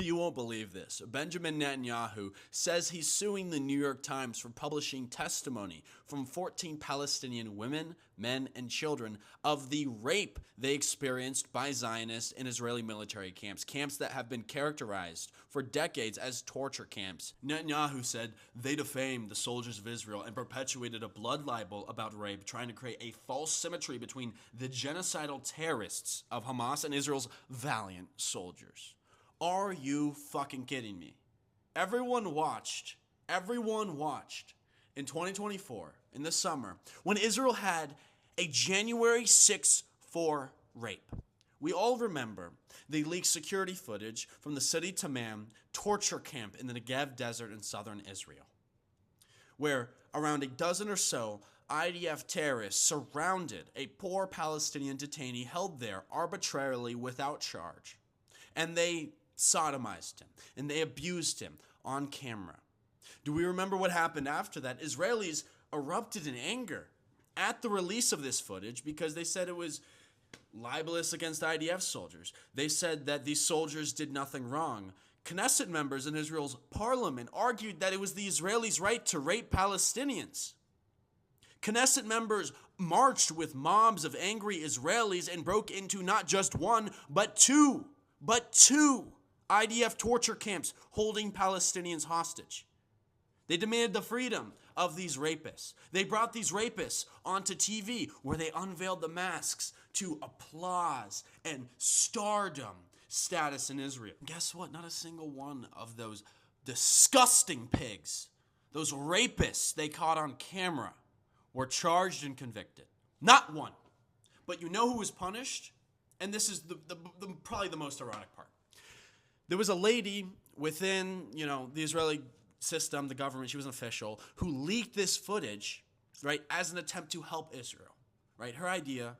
You won't believe this. Benjamin Netanyahu says he's suing the New York Times for publishing testimony from 14 Palestinian women, men, and children of the rape they experienced by Zionists in Israeli military camps, camps that have been characterized for decades as torture camps. Netanyahu said they defamed the soldiers of Israel and perpetuated a blood libel about rape, trying to create a false symmetry between the genocidal terrorists of Hamas and Israel's valiant soldiers. Are you fucking kidding me? Everyone watched in 2024, in the summer, when Israel had a January 6th rape. We all remember they leaked security footage from the Sidi Tamam torture camp in the Negev desert in southern Israel, where around a dozen or so IDF terrorists surrounded a poor Palestinian detainee held there arbitrarily without charge. And they sodomized him, and they abused him on camera. Do we remember what happened after that? Israelis erupted in anger at the release of this footage because they said it was libelous against IDF soldiers. They said that these soldiers did nothing wrong. Knesset members in Israel's parliament argued that it was the Israelis' right to rape Palestinians. Knesset members marched with mobs of angry Israelis and broke into not just one, but two IDF torture camps holding Palestinians hostage. They demanded the freedom of these rapists. They brought these rapists onto TV where they unveiled the masks to applause and stardom status in Israel. Guess what? Not a single one of those disgusting pigs, those rapists they caught on camera, were charged and convicted. Not one. But you know who was punished? And this is probably the most ironic part. There was a lady within, the Israeli system, the government, she was an official, who leaked this footage, right, as an attempt to help Israel, right? Her idea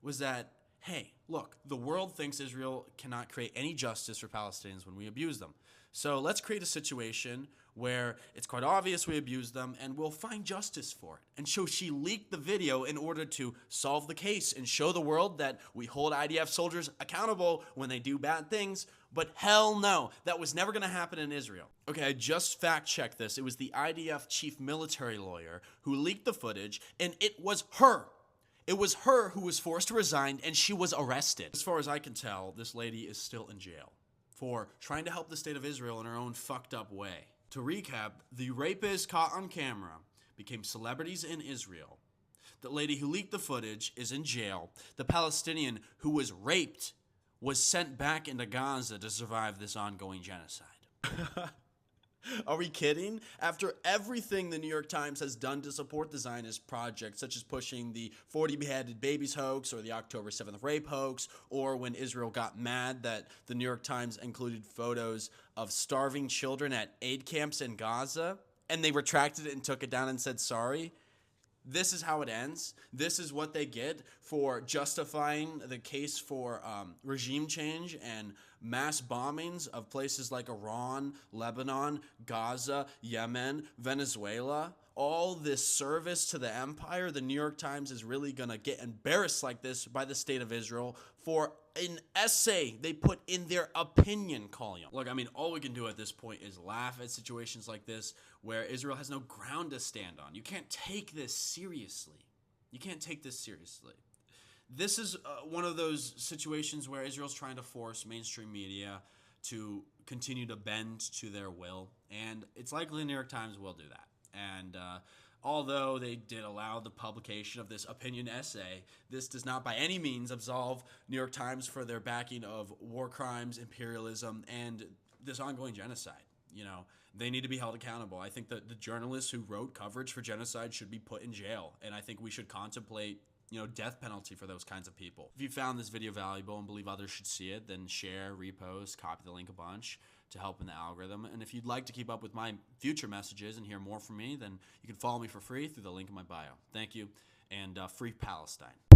was that, hey, look, the world thinks Israel cannot create any justice for Palestinians when we abuse them. So let's create a situation where it's quite obvious we abuse them and we'll find justice for it. And so she leaked the video in order to solve the case and show the world that we hold IDF soldiers accountable when they do bad things. But hell no, that was never going to happen in Israel. Okay, I just fact-checked this. It was the IDF chief military lawyer who leaked the footage, and it was her. It was her who was forced to resign, and she was arrested. As far as I can tell, this lady is still in jail for trying to help the state of Israel in her own fucked up way. To recap, the rapists caught on camera became celebrities in Israel. The lady who leaked the footage is in jail. The Palestinian who was raped was sent back into Gaza to survive this ongoing genocide. Are we kidding? After everything the New York Times has done to support the Zionist project, such as pushing the 40 beheaded babies hoax or the October 7th rape hoax, or when Israel got mad that the New York Times included photos of starving children at aid camps in Gaza, and they retracted it and took it down and said sorry, this is how it ends. This is what they get for justifying the case for regime change and mass bombings of places like Iran, Lebanon, Gaza, Yemen, Venezuela. All this service to the empire. The New York Times is really going to get embarrassed like this by the state of Israel for an essay they put in their opinion column. Look, I mean, all we can do at this point is laugh at situations like this where Israel has no ground to stand on. You can't take this seriously. You can't take this seriously. This is one of those situations where Israel's trying to force mainstream media to continue to bend to their will, and it's likely the New York Times will do that. And although they did allow the publication of this opinion essay, this does not by any means absolve New York Times for their backing of war crimes, imperialism, and this ongoing genocide. They need to be held accountable. I think that the journalists who wrote coverage for genocide should be put in jail, and I think we should contemplate death penalty for those kinds of people. If you found this video valuable and believe others should see it, then share, repost, copy the link a bunch to help in the algorithm. And if you'd like to keep up with my future messages and hear more from me, then you can follow me for free through the link in my bio. Thank you, and free Palestine.